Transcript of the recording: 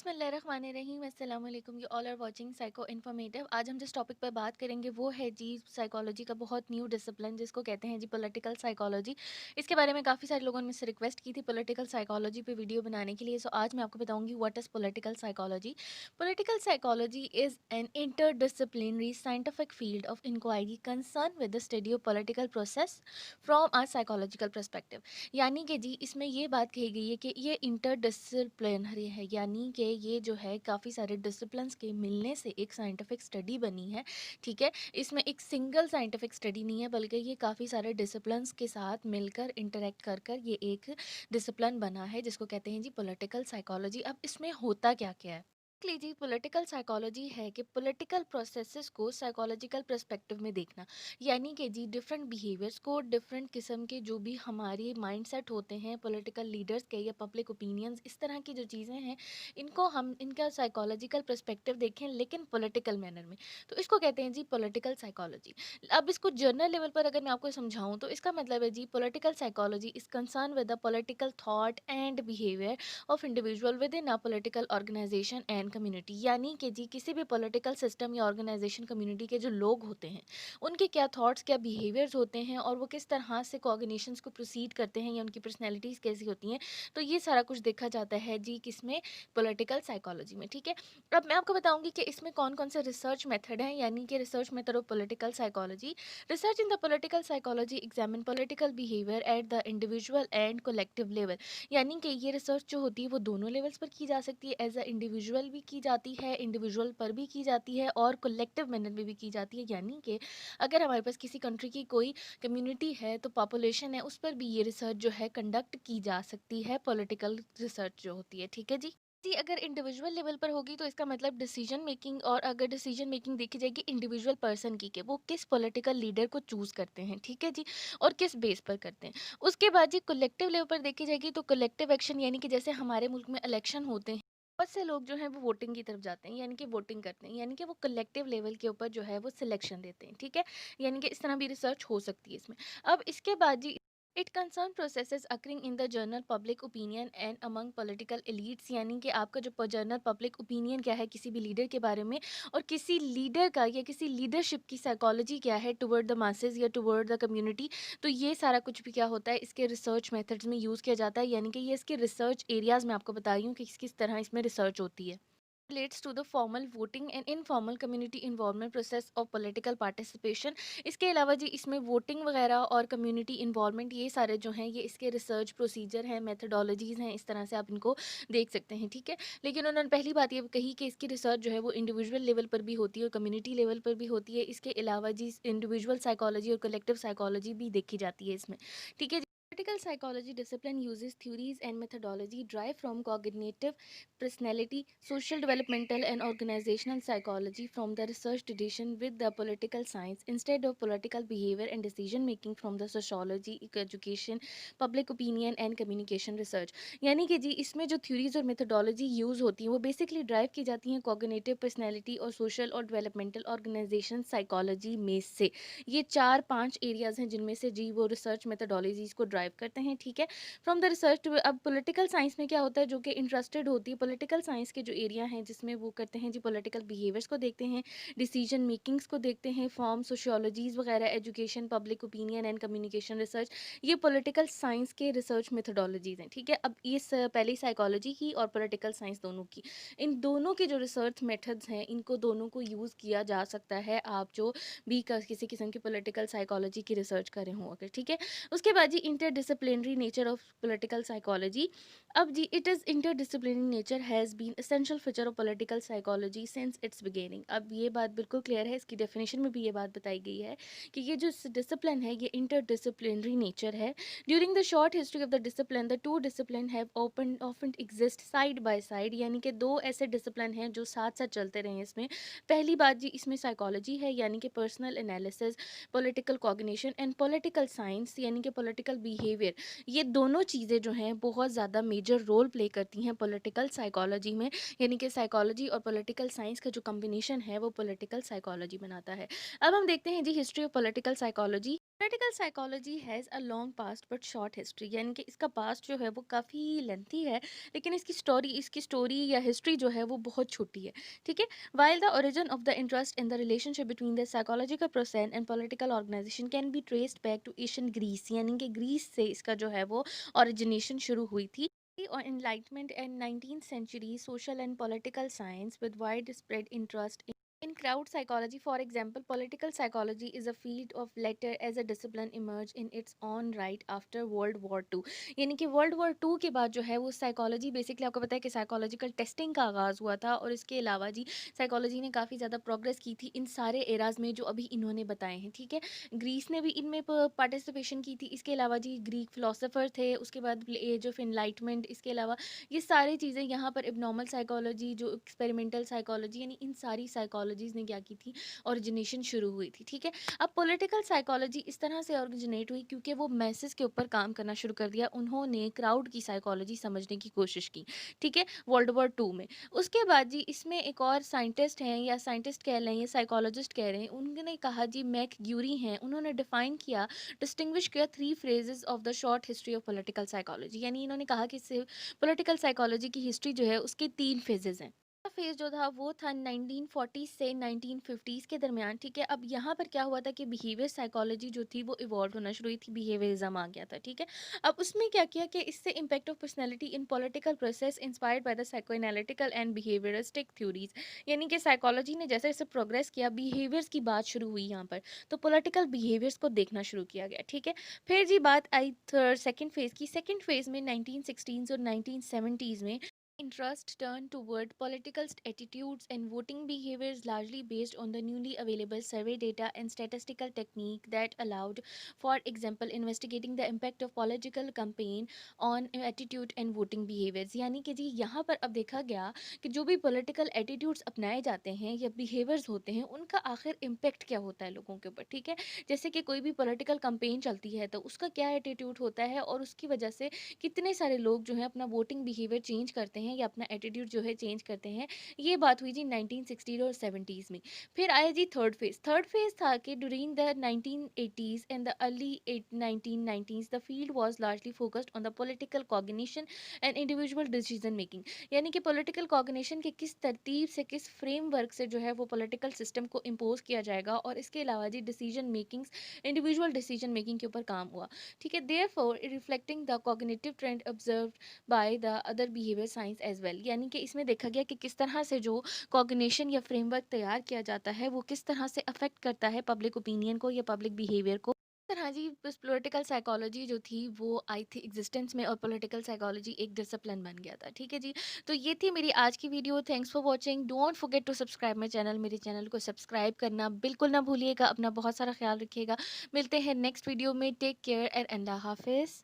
बिस्मिल्लाहिर्रहमानिर्रहीम अस्सलाम वालेकुम। You all are watching Psycho Informative. आज हम जिस टॉपिक पर बात करेंगे वो है जी साइकोलॉजी का बहुत न्यू डिसिप्लिन जिसको कहते हैं जी पॉलिटिकल साइकोलॉजी। इसके बारे में काफ़ी सारे लोगों ने मुझसे रिक्वेस्ट की थी पॉलिटिकल साइकोलॉजी पे वीडियो बनाने के लिए। सो आज मैं आपको बताऊंगी what is political psychology. Political psychology is an interdisciplinary scientific field of inquiry concern with the study of political process from a psychological perspective. यानी कि जी इसमें ये बात कही गई है कि ये इंटरडिसिप्लिनरी है, यानी कि ये जो है काफ़ी सारे डिसिप्लिन्स के मिलने से एक साइंटिफिक स्टडी बनी है। ठीक है, इसमें एक सिंगल साइंटिफिक स्टडी नहीं है बल्कि ये काफ़ी सारे डिसिप्लिन्स के साथ मिलकर इंटरेक्ट कर कर ये एक डिसिप्लिन बना है जिसको कहते हैं जी पॉलिटिकल साइकोलॉजी। अब इसमें होता क्या क्या है लीजिए, पॉलिटिकल साइकोलॉजी है कि पॉलिटिकल प्रोसेसेस को साइकोलॉजिकल पर्सपेक्टिव में देखना। यानी कि जी डिफरेंट बिहेवियर्स को, डिफरेंट किस्म के जो भी हमारे माइंडसेट होते हैं पॉलिटिकल लीडर्स के या पब्लिक ओपिनियंस, इस तरह की जो चीज़ें हैं इनको हम इनका साइकोलॉजिकल पर्सपेक्टिव देखें लेकिन पॉलिटिकल मैनर में। तो इसको कहते हैं जी पॉलिटिकल साइकोलॉजी। अब इसको जर्नल लेवल पर अगर मैं आपको समझाऊं तो इसका मतलब है जी political psychology is concern with the political thought and behaviour of individual within a political organisation and community. यानी कि जी किसी भी पॉलिटिकल सिस्टम या ऑर्गेनाइजेशन कम्युनिटी के जो लोग होते हैं उनके क्या थॉट्स, क्या बिहेवियर्स होते हैं और वो किस तरह से कोऑर्डिनेशंस को प्रोसीड करते हैं या उनकी पर्सनैलिटीज़ कैसी होती हैं। तो ये सारा कुछ देखा जाता है जी किसमें, पॉलिटिकल साइकोलॉजी में। ठीक है, अब मैं आपको बताऊंगी कि इसमें कौन कौन से रिसर्च मेथड हैं, यानी कि research method of political psychology. Research in the political psychology examine political behaviour at the individual and collective level. यानी कि ये रिसर्च जो होती है वो दोनों लेवल्स पर की जा सकती है, एज अ इंडिविजुअल भी की जाती है, इंडिविजुअल पर भी की जाती है और कलेक्टिव मैनर में भी की जाती है। यानी कि अगर हमारे पास किसी कंट्री की कोई कम्युनिटी है तो पॉपुलेशन है उस पर भी ये रिसर्च जो है कंडक्ट की जा सकती है, पॉलिटिकल रिसर्च जो होती है। ठीक है जी जी, अगर इंडिविजुअल लेवल पर होगी तो इसका मतलब डिसीजन मेकिंग, और अगर डिसीजन मेकिंग देखी जाएगी इंडिविजुअल पर्सन की कि वो किस पॉलिटिकल लीडर को चूज करते हैं। ठीक है जी, और किस बेस पर करते हैं। उसके बाद जी कलेक्टिव लेवल पर देखी जाएगी तो कलेक्टिव एक्शन, यानी कि जैसे हमारे मुल्क में इलेक्शन होते हैं, बहुत से लोग जो हैं वो वोटिंग की तरफ जाते हैं, यानी कि वोटिंग करते हैं, यानी कि वो कलेक्टिव लेवल के ऊपर जो है वो सिलेक्शन देते हैं। ठीक है, यानी कि इस तरह भी रिसर्च हो सकती है इसमें। अब इसके बाद जी it concern processes occurring in the general public opinion and among political elites. यानी कि आपका जो जर्नल पब्लिक ओपिनियन क्या है किसी भी लीडर के बारे में, और किसी लीडर का या किसी लीडरशिप की साइकोलॉजी क्या है टुवर्ड द मासेस या टुवर्ड द कम्युनिटी। तो ये सारा कुछ भी क्या होता है इसके रिसर्च मेथड्स में यूज़ किया जाता है, यानी कि ये इसके रिसर्च एरियाज में आपको बता रही हूँ कि किस किस तरह इसमें रिसर्च होती है। Relates to the formal voting and informal community involvement process of political participation। इसके अलावा जी इसमें वोटिंग वगैरह और कम्युनिटी इन्वॉल्वमेंट ये सारे जो हैं ये इसके रिसर्च प्रोसीजर हैं, मेथडोलॉजीज़ हैं, इस तरह से आप इनको देख सकते हैं। ठीक है, लेकिन उन्होंने पहली बात ये कही कि इसकी रिसर्च जो है वो इंडिविजुअल लेवल पर भी होती है और कम्युनिटी लेवल पर भी होती है। इसके अलावा जी इंडिविजुअल साइकोलॉजी और कलेक्टिव साइकोलॉजी भी देखी जाती है इसमें। ठीक है, Critical psychology discipline uses theories and methodology derived from cognitive personality, social developmental and organizational psychology from the research tradition with the political science instead of political behavior and decision making from the sociology, education, public opinion and communication research। यानी कि जी इसमें जो theories और methodology use होती हैं वो basically drive की जाती हैं कॉग्निटिव पर्सनैलिटी और सोशल और डेवलपमेंटल ऑर्गेनाइजेशन साइकोलॉजी में से। ये 4-5 एरियाज़ हैं जिनमें से जी वो रिसर्च मेथोडोलॉजीज़ को ड्राइव करते हैं। ठीक है, फ्रॉम द रिसर्च टू अब पॉलिटिकल साइंस में क्या होता है जो कि इंटरेस्टेड होती है पॉलिटिकल साइंस के जो एरिया हैं जिसमें वो करते हैं जी पॉलिटिकल बिहेवियर्स को देखते हैं, डिसीजन मेकिंग्स को देखते हैं, फॉर्म सोशियोलॉजीज़ वगैरह, education, public opinion and communication research, ये पॉलिटिकल साइंस के रिसर्च मेथोडोलॉजीज़ हैं। ठीक है, अब ये पहले साइकोलॉजी की और पॉलिटिकल साइंस दोनों की, इन दोनों के जो रिसर्च मेथड्स हैं इनको दोनों को यूज़ किया जा सकता है आप जो भी किसी किस्म की पॉलिटिकल साइकोलॉजी की रिसर्च करे हों अगर। ठीक है, उसके बाद जी interdisciplinary nature of political psychology. अब जी it is interdisciplinary nature has been essential feature of political psychology since its beginning. अब ये बात बिल्कुल क्लियर है, इसकी डेफिनेशन में भी ये बात बताई गई है कि ये जो डिसिप्लिन है ये इंटरडिसिप्लिनरी नेचर है। During the short history of the discipline the two discipline have open often exist side by side, यानी कि दो ऐसे डिसिप्लिन हैं जो साथ साथ चलते रहे हैं इसमें। पहली बात जी इसमें साइकोलॉजी है, यानी कि personal analysis, political cognition and political science, यानी कि पॉलिटिकल बिहेवियर। ये दोनों चीज़ें जो हैं बहुत ज़्यादा मेजर रोल प्ले करती हैं पॉलिटिकल साइकोलॉजी में, यानी कि साइकोलॉजी और पॉलिटिकल साइंस का जो कॉम्बिनेशन है वो पॉलिटिकल साइकोलॉजी बनाता है। अब हम देखते हैं जी history of political psychology. Political psychology has a long past but short history, यानी कि इसका पास्ट जो है वो काफ़ी लेंथी है, लेकिन इसकी स्टोरी या हिस्ट्री जो है वो बहुत छोटी है। ठीक है। While the origin of the interest in the relationship between the psychological process and political organization can be traced back to Asian Greece, यानी कि ग्रीस से इसका जो है वो ओरिजिनेशन शुरू हुई थी। और enlightenment and 19th century social and political science with widespread interest in crowd psychology. For example, political psychology is a field of later as a discipline emerged in its own right after World War II। यानी कि world war to के बाद जो है वो psychology, basically आपको पता है कि साइकोलॉजिकल टेस्टिंग का आगाज़ हुआ था, और इसके अलावा जी साइकोलॉजी ने काफ़ी ज़्यादा प्रोग्रेस की थी इन सारे एराज में जो अभी इन्होंने बताए हैं। ठीक है। ग्रीस ने भी इनमें पार्टिसिपेशन की थी। इसके अलावा जी ग्रीक फिलोसोफर थे, उसके बाद एज ऑफ इनलाइटमेंट, इसके अलावा ये सारी चीज़ें यहाँ पर एबनॉर्मल साइकोलॉजी, जो एक्सपेरिमेंटल साइकोलॉजी, यानी इन सारी साइकोलॉजीज़ ने क्या की थी, ओरिजिनेशन शुरू हुई थी। ठीक है। अब पॉलिटिकल साइकोलॉजी इस तरह से ओरिजिनेट हुई क्योंकि वो मैसेज के ऊपर काम करना शुरू कर दिया। उन्होंने क्राउड की साइकोलॉजी समझने की कोशिश की। ठीक है। वर्ल्ड वॉर टू में उसके बाद जी इसमें एक और साइंटिस्ट हैं, या साइंटिस्ट कह लें या साइकोलॉजिस्ट कह रहे हैं, उन्होंने कहा जी मैक ग्यूरी हैं, उन्होंने डिफाइन किया, डिस्टिंग्विश किया three phases of the short history of political psychology. यानी इन्होंने कहा कि पॉलिटिकल साइकोलॉजी की हिस्ट्री जो है उसके 3 फेजेज़ हैं। पहला फेज़ जो था वो था 1940 से 1950s के दरमियान। ठीक है। अब यहाँ पर क्या हुआ था कि बिहेवियर साइकोलॉजी जो थी वो इवॉल्व होना शुरू हुई थी, बिहेवियरिज्म आ गया था। ठीक है। अब उसमें क्या किया कि इससे impact of personality in political process inspired by the psychoanalytical and behaviouristic theories. यानी कि साइकोलॉजी ने जैसे जैसे प्रोग्रेस किया, बिहेवियर्स की बात शुरू हुई यहाँ पर, तो पॉलिटिकल बिहेवियर्स को देखना शुरू किया गया। ठीक है। फिर जी बात आई सेकंड फेज़ की। सेकंड फेज़ में 1960s और 1970s में interest turned toward political attitudes and voting behaviors, largely based on the newly available survey data and statistical technique that allowed, for example, investigating the impact of political campaign on attitude and voting behaviors। यानी कि जी यहाँ पर अब देखा गया कि जो भी पॉलिटिकल एटीट्यूड्स अपनाए जाते हैं या बिहेवियर्स होते हैं, उनका आखिर इम्पेक्ट क्या होता है लोगों के ऊपर। ठीक है। जैसे कि कोई भी पॉलिटिकल कैंपेन चलती है तो उसका क्या एटीट्यूड होता है, और उसकी वजह से कितने सारे लोग जो हैं अपना वोटिंग बिहेवियर चेंज करते हैं या अपना एटीट्यूड जो है चेंज करते हैं। ये बात हुई जी 1960 और 70s में। फिर आया जी थर्ड फेज। थर्ड फेज था कि during the 1980s and the early 1990s the field was largely focused on the political cognition and individual decision making. यानी कि पॉलिटिकल कॉग्निशन के किस तरतीब से, किस फ्रेमवर्क से जो है वो पॉलिटिकल सिस्टम को इम्पोज किया जाएगा, और इसके अलावा जी decision making, individual decision making के ऊपर काम हुआ। ठीक है। Therefore reflecting the cognitive trend observed by the other behaviour science as well. यानी कि इसमें देखा गया कि किस तरह से जो कॉग्निशन या फ्रेमवर्क तैयार किया जाता है वो किस तरह से अफेक्ट करता है पब्लिक ओपिनियन को या पब्लिक बिहेवियर को। हाँ जी, बस पॉलिटिकल साइकोलॉजी जो थी वो आई थी एग्जिस्टेंस में, और पॉलिटिकल साइकोलॉजी एक डिसिप्लिन बन गया था। ठीक है जी। तो ये थी मेरी आज की video. Thanks for watching. Don't forget to subscribe my channel. मेरे चैनल को सब्सक्राइब करना बिल्कुल ना भूलिएगा। अपना बहुत सारा ख्याल रखिएगा। मिलते हैं नेक्स्ट वीडियो में। टेक केयर एंड अल्लाह हाफिज़।